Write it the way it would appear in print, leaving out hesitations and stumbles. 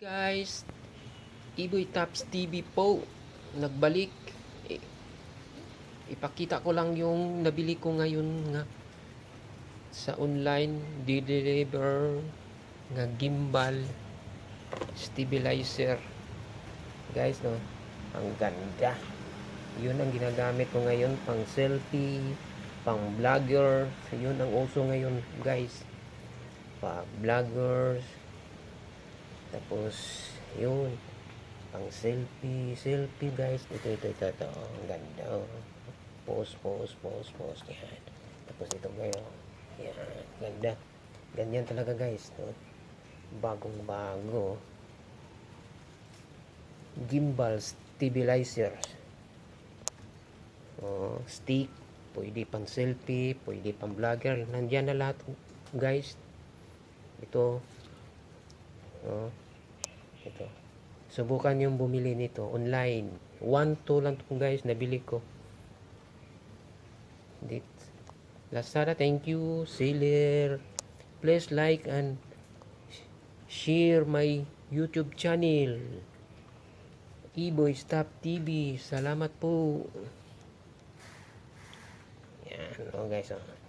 Guys, Iboy Tops TV po nagbalik. Ipakita ko lang yung nabili ko ngayon nga sa online deliver nga gimbal stabilizer. Guys, no, ang ganda. Yun ang ginagamit ko ngayon pang selfie, pang vlogger. Yun ang uso ngayon, guys. Pa vloggers. Tapos yun, pang selfie guys. Ito. Ang ganda, oh. Pose. Yan. Tapos ito ngayon. Yan. Ganda. Ganyan talaga, guys, no? Bagong bago. Gimbal stabilizer. Oh, stick. Pwede pang selfie. Pwede pang vlogger. Nandiyan na lahat, guys. Ito. Oh. Ito. Subukan yung bumili nito online. 1-2 lang to, guys, nabili ko. Lazada, thank you. Seller. Please like and share my YouTube channel. Iboy Stop TV. Salamat po. Yan, oh guys, oh.